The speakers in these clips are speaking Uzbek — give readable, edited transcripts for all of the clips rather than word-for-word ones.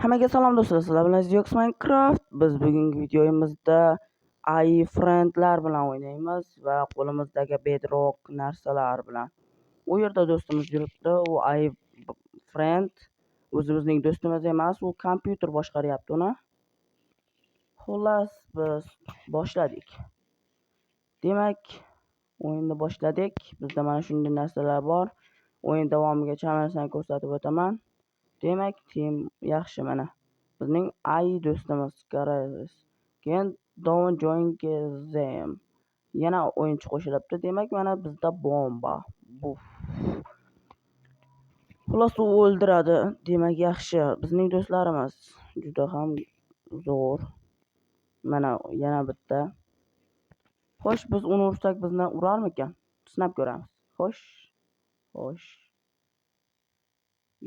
Hammaga salom do'stlar, sizlar bilan Ziox Minecraft. Biz bugungi videomizda iFriendlar bilan o'ynaymiz va qo'limizdagi bedrock narsalar bilan. U yerda do'stimiz yuribdi. U iFriend o'zimizning do'stimiz emas, u kompyuter boshqaryapti uni. Xullas, biz boshladik. Demak, o'yinni boshladik. Bizda mana shunday narsalar bor. O'yin davomigacha hammasini ko'rsatib o'taman. Demak, team yaxshi mana. Bizning do'stimiz Garez. Keyin Don't join them. Yana o'yinchi qo'shilibdi. Demak, mana bizda bomba. Buf. Xullas u o'ldiradi. Demak, yaxshi. Bizning do'stlarimiz juda ham zo'r. Mana yana bitta. Xo'sh, biz uni ursak bizni urarmikan? Sinab ko'ramiz. Xo'sh.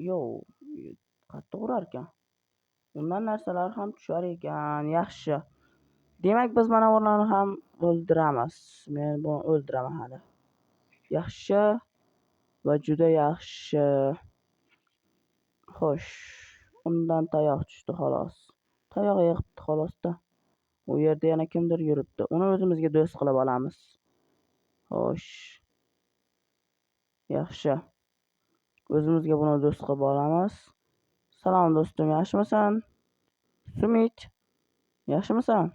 Yo, qattiq urar ekan. Undan narsalar ham tushar ekan. Yaxshi. Demak, biz mana ularni ham o'ldiramiz. Men buni o'ldiraman hali. Yaxshi va juda yaxshi. Xo'sh, undan tayoq tushdi xolos. Tayoq yig'ibdi xolosda. U yerda yana kimdir yuribdi. Uni o'zimizga do'st qilib olamiz. Xo'sh. Yaxshi. O'zimizga buni do'st qilib olamiz. Salom do'stim, yaxshimisan? Sumit, yaxshimisan?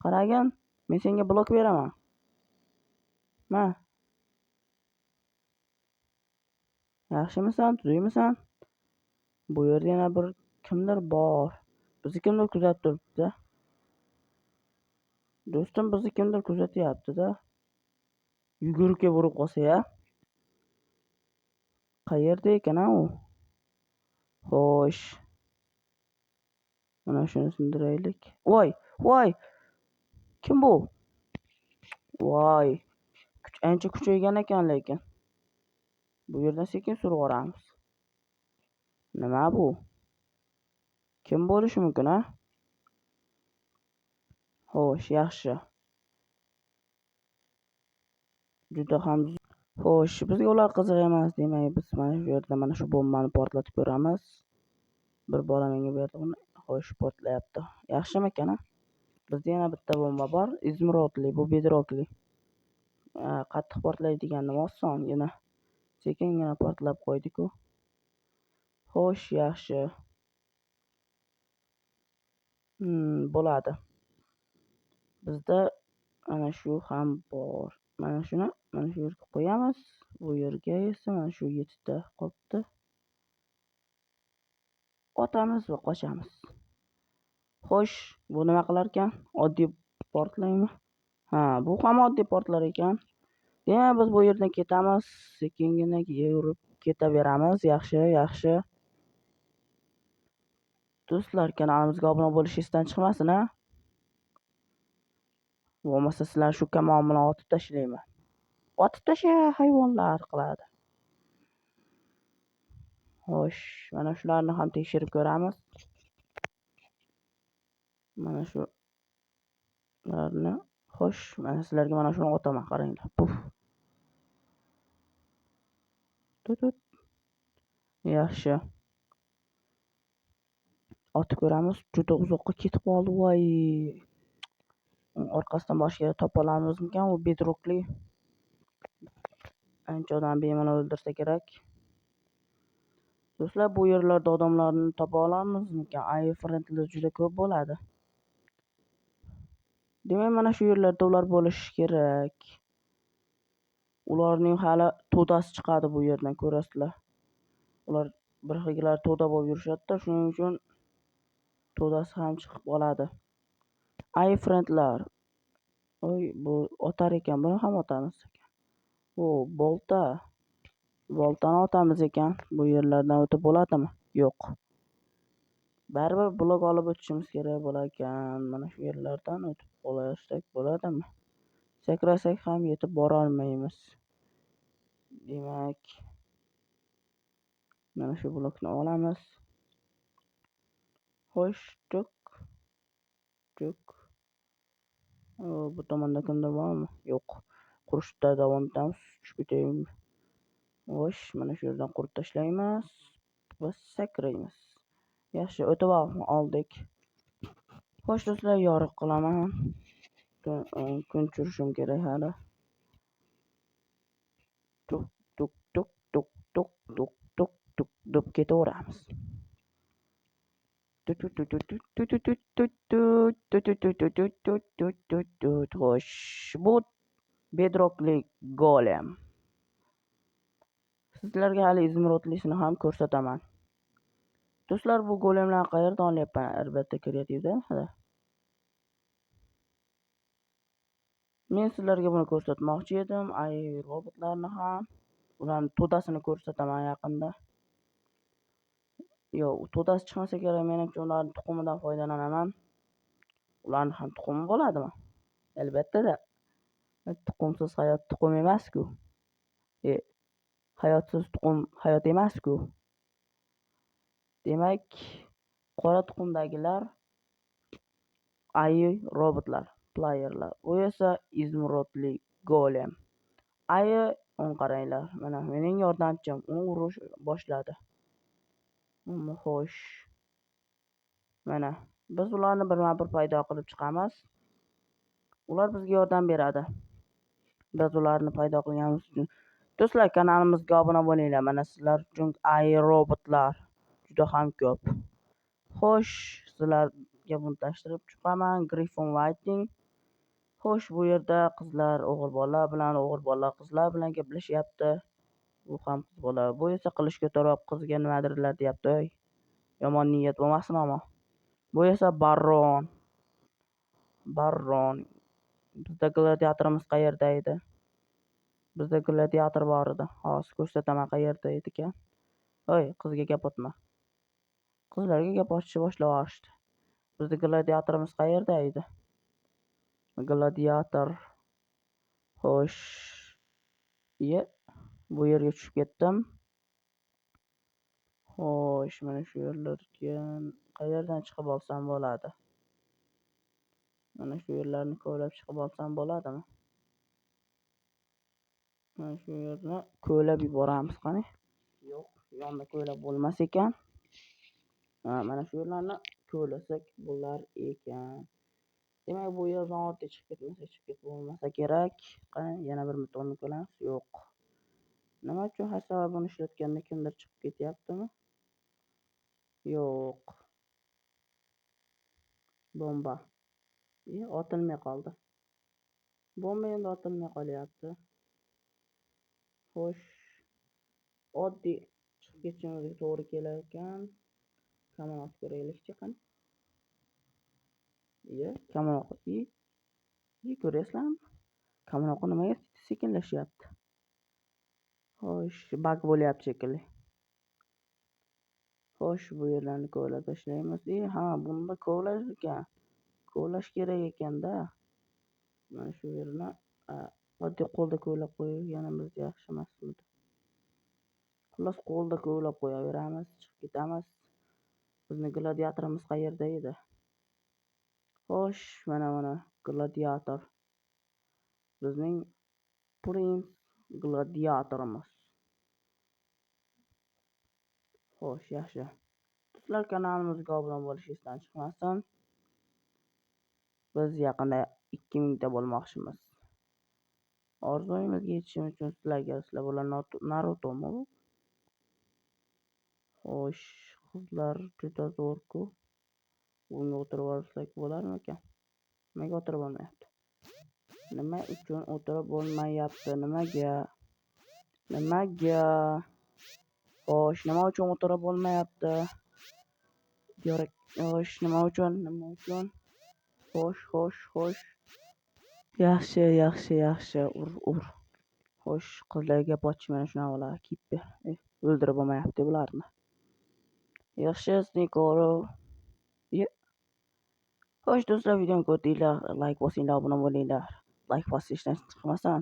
Qaragin, men senga blok beraman. Ma. Yaxshimisan? Tuzukmisan? Bu yerda yana bir kimdir bor. Bizni kimdir kuzatib turibdi. Do'stim, bizni kimdir kuzatyapti-da. Yugurib kelib urib qolsa-ya. Qayerda ekan u? Xo'sh. Mana shuni sindiraylik. Voy. Kim bu? Voy. Ancha kuchaygan ekan lekin. Bu yerdan sekin surib yuboramiz. Nima bu? Kim bo'lishi mumkin, ha? Xo'sh, yaxshi. Juda ham xo'sh, bizga ular qiziq emas, demak biz mana shu yerda mana shu bombani portlatib ko'ramiz. Bir bola menga berdi uni. Xo'sh, portlayapti. Yaxshimikan, ha? Bizda yana bitta bomba bor, izmirotli, bu bedrockli. Qattiq portlaydigan nima osongina. Sekingina portlab qo'ydik-ku. Xo'sh, yaxshi. Bo'ladi. Bizda mana shu ham bor. Mana shuni mana shu yerga qo'yamiz. Bu yerga esa mana shu 7 ta qolibdi. Otamiz va qochamiz. Xo'sh, bu nima qilar ekan? Oddiy portlaymi? Ha, bu ham oddiy portlar ekan. Demak, biz bu yerdan ketamiz. Sekingina yurib ketaveramiz. Yaxshi. Do'stlar, kanalimizga obuna bo'lish esdan chiqmasin, ha? Bo'lmasa sizlar shu kamon bilan otib tashlayman. Otib tasha hayvonlar qiladi. Xo'sh, mana shularni ham tekshirib ko'ramiz. Mana shularni. Xo'sh, mana sizlarga mana shuni otaman, qaranglar. Puf. Tut. Yaxshi. Otib ko'ramiz. Juda uzoqqa ketib qoldi, voy. Orqasidan boshqa topa olamizmikan? U bedrockli. Ancha odam bemalol o'ldirsa kerak. Do'stlar, bu yerlarda odamlarni topa olamizmikan? iFriendlar juda ko'p bo'ladi. Demak, mana shu yerlarda ular bo'lishi kerak. Ularning hali to'dasi chiqadi bu yerdan, ko'rasizlar. Ular bir xillar to'da bo'lib yurishadi-da, shuning uchun to'dasi ham chiqib qoladi. iFriendlar. Bu otar ekan, buni ham otamiz ekan. Bolta. Boltani otamiz ekan. Bu yerlardan o'tib bo'ladimi? Yo'q. Baribir blok olib o'tishimiz kerak bo'larkan. Mana shu yerlardan o'tib qolsak bo'ladimi? Sakrasak ham yetib bora olmaymiz. Demak, mana shu blokni olamiz. Xo'sh, tuk. Bu tomonda kimdir bormi? Yo'q. Qurishda davom etamiz. Tushib ketaymi? Xo'sh, mana shu yerdan qurib tashlaymiz va sakraymiz. Yaxshi, o'tib oldik. Xo'sh do'stlar, yoriq qilaman. Kun tushirishim kerak hali. Tuk tuk tuk tuk tuk tuk tuk tuk deb ketaveramiz. Xo'sh, bu bedrocklik golem. Sizlarga hali izmirotlisini ham ko'rsataman. Do'stlar, bu golemlarni qayerdan olyapman? Albatta kreativdan. Men sizlarga buni ko'rsatmoqchi edim. Robotlarni ham, ularning to'dasini ko'rsataman yaqinda. Yo'q, to'dasi chiqmasa kerak, menimcha ularning tuxumidan foydalanaman. Ularning ham tuxumi bo'ladimi? Albatta-da. Tuxumsiz hayot tuxum emas-ku. Hayotsiz tuxum hayot emas-ku. Demak, qora tuxumdagilar robotlar, playerlar. U esa izmirotli golem. o'n qaranglar, mana mening yordamchim, u urush boshladi. Xo'sh. Mana biz ularni birma-bir paydo qilib chiqamiz. Ular bizga yordam beradi. Biz ularni paydo qilganimiz uchun. Do'stlar, kanalimizga obuna bo'linglar. Mana sizlar uchun robotlar juda ham ko'p. Xo'sh, sizlarga buni tashlab chiqaman. Griffon Lighting. Xo'sh, bu yerda qizlar o'g'il bolalar qizlar bilan gaplashyapti. Bu ham qiz bola. Bu esa qilich ko'tarib qizga nimadirlar deyapti. Yomon niyat bo'lmasin ammo. Bu esa Baron. Bizda gladiatorimiz qayerda edi? Bizda gladiator bor edi. Hozir ko'rsataman qayerda ekan. Hoy, qizga gap otma. Qizlarga gap ochishni boshlashdi. Bizda gladiatorimiz qayerda edi? Gladiator. Xo'sh. Bu yerga tushib ketdim. Xo'sh, mana shu yerlarga qayerdan chiqib olsam bo'ladi? Mana shu yerlarni ko'lab chiqib olsam bo'ladimi? Mana shu yerni ko'lab yuboramiz qani? Yo'q, yonda ko'lab bo'lmas ekan. Mana shu yerlarni ko'lasak bo'lar ekan. Demak, bu yerdan oddiy chiqib bo'lmasa kerak. Qani, yana bir metonni ko'ramiz. Yo'q. Nima uchun har safar buni ishlatganda kimdir chiqib ketyaptimi? Yo'q. Bomba. Otilmay qoldi. Bomba endi otilmay qolyapti. Xo'sh. Oddiy chiqib ketishimizga to'g'ri kelar ekan. Kamonat ko'raylikchi qani. Kamonat. Ko'ryapsizlarmi? Kamonat nimaga sekinlashyapti? Xo'sh, bug bo'lyapti shekilli. Xo'sh, bu yerlarni ko'lab tashlaymiz. Bunda ko'lash ekan. Ko'lash kerak ekanda. Mana shu yerni oddiy qo'lda ko'lab qo'yganimiz yaxshi emasmidi? Xullas, qo'lda ko'lab qo'yaveramiz, chiqib ketamiz. Bizning gladiatorimiz qayerda edi? Xo'sh, mana gladiator. Bizning prince gladiatorimiz. Xo'sh, yaxshi. Sizlar kanalimizga obuna bo'lish esdan chiqmasin. Biz yaqinda 2000 ta bo'lmoqchimiz. Orzuyimizga yetishimiz uchun sizlar bular Naruto'mi bu? Xo'sh, qizlar juda zo'r-ku. Bunga o'tirib olsak bo'larmikan? Nimaga o'tirib olmayapti? Nima uchun o'tirib bo'lmayapti? Nimaga? Xo'sh, nima uchun o'tirib bo'lmayapti? Xo'sh, nima uchun? Xo'sh. Yaxshi. Ur. Xo'sh, qizlarga gap ochish mana shunaqa bo'ladi. Kippi. O'ldirib bo'lmayapti bularni. Yaxshi, Snikorov. Xo'sh, do'stlar, videoni ko'rdinglar. Like bosinglar, obuna bo'linglar. Like bosishdan chiqmasin.